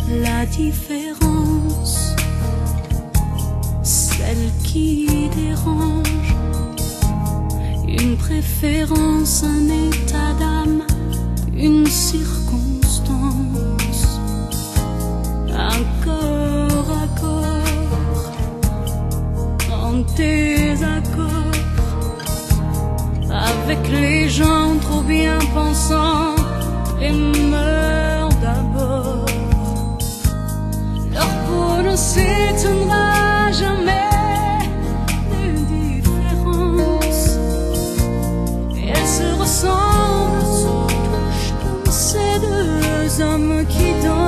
la différence, celle qui dérange, une préférence, un état d'âme, une circonstance, un corps à corps en désaccord avec les gens trop bien pensants et meurent d'abord. Leur peau ne s'étonnera jamais des différences, et elles se ressemblent, se touchent comme ces deux hommes qui dansent.